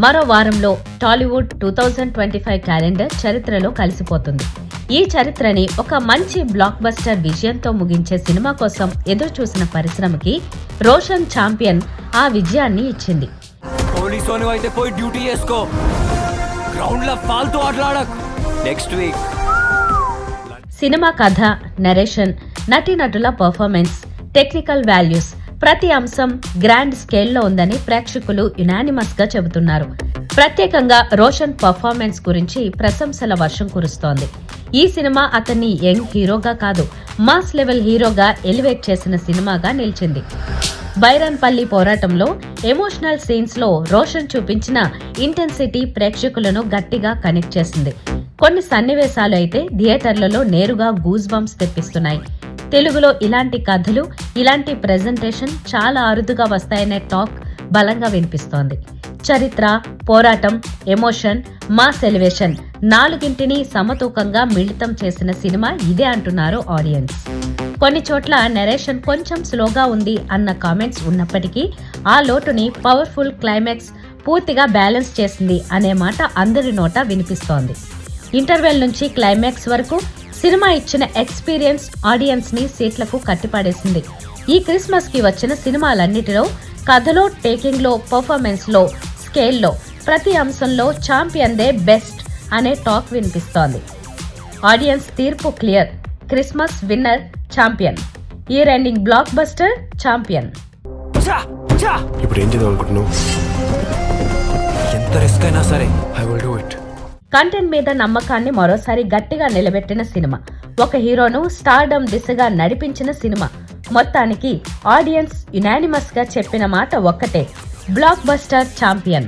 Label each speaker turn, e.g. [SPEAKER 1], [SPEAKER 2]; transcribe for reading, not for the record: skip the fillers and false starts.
[SPEAKER 1] మరో వారంలో టాలీవుడ్ 2025 క్యాలెండర్ చరిత్రలో కలిసిపోతుంది. ఈ చరిత్రని ఒక మంచి బ్లాక్ బస్టర్ విజయంతో ముగించే సినిమా కోసం ఎదురు చూసిన పరిశ్రమకి రోషన్ ఛాంపియన్ ఆ విజయాన్ని ఇచ్చింది. సినిమా కథ, నరేషన్, నటీనటుల పర్ఫార్మెన్స్, టెక్నికల్ వాల్యూస్ ప్రతి అంశం గ్రాండ్ స్కేల్లో ఉందని ప్రేక్షకులు యునానిమస్ గా చెబుతున్నారు. ప్రత్యేకంగా రోషన్ పర్ఫార్మెన్స్ గురించి ప్రశంసల వర్షం కురుస్తోంది. ఈ సినిమా అతన్ని యంగ్ హీరోగా కాదు, మాస్ లెవెల్ హీరోగా ఎలివేట్ చేసిన సినిమాగా నిలిచింది. బైరన్పల్లి పోరాటంలో ఎమోషనల్ సీన్స్ లో రోషన్ చూపించిన ఇంటెన్సిటీ ప్రేక్షకులను గట్టిగా కనెక్ట్ చేసింది. కొన్ని సన్నివేశాలు అయితే థియేటర్లలో నేరుగా గూస్ బంప్స్ తెప్పిస్తున్నాయి. తెలుగులో ఇలాంటి కథలు, ఇలాంటి ప్రెజెంటేషన్ చాలా అరుదుగా వస్తాయనే టాక్ బలంగా వినిపిస్తోంది. చరిత్ర, పోరాటం, ఎమోషన్, మాస్ ఎలివేషన్ నాలుగింటిని సమతూకంగా మిళితం చేసిన సినిమా ఇదే అంటున్నారు ఆడియన్స్. కొన్ని చోట్ల నరేషన్ కొంచెం స్లోగా ఉంది అన్న కామెంట్స్ ఉన్నప్పటికీ ఆ లోటుని పవర్ఫుల్ క్లైమాక్స్ పూర్తిగా బ్యాలెన్స్ చేసింది అనే మాట అందరి నోట వినిపిస్తోంది. ఇంటర్వెల్ నుంచి క్లైమాక్స్ వరకు సినిమా ఇచ్చిన ఎక్స్పీరియన్స్ ఆడియన్స్ ని సీట్లకు కట్టిపడేసింది. ఈ క్రిస్మస్ కి వచ్చిన సినిమాలన్నిటిలో కథలో, టేకింగ్ లో, పర్ఫార్మెన్స్ లో, స్కేల్లో ప్రతి అంశంలో ఛాంపియన్ దే బెస్ట్ అనే టాక్ వినిపిస్తోంది. ఆడియన్స్ తీర్పు clear. Christmas winner champion, year ending block buster champion.
[SPEAKER 2] ఇప్పుడు ఏం చేద్దాం అనుకుంటున్నావు? ఎంత రిస్క్ అయినా సరే I will do it.
[SPEAKER 1] Content మీద నమ్మకాన్ని మరోసారి గట్టిగా నిలబెట్టిన సినిమా, ఒక హీరోను స్టార్డమ్ దిశగా నడిపించిన సినిమా. మొత్తానికి ఆడియన్స్ యునానిమస్ గా చెప్పిన మాట ఒక్కటే, బ్లాక్ బస్టర్ ఛాంపియన్.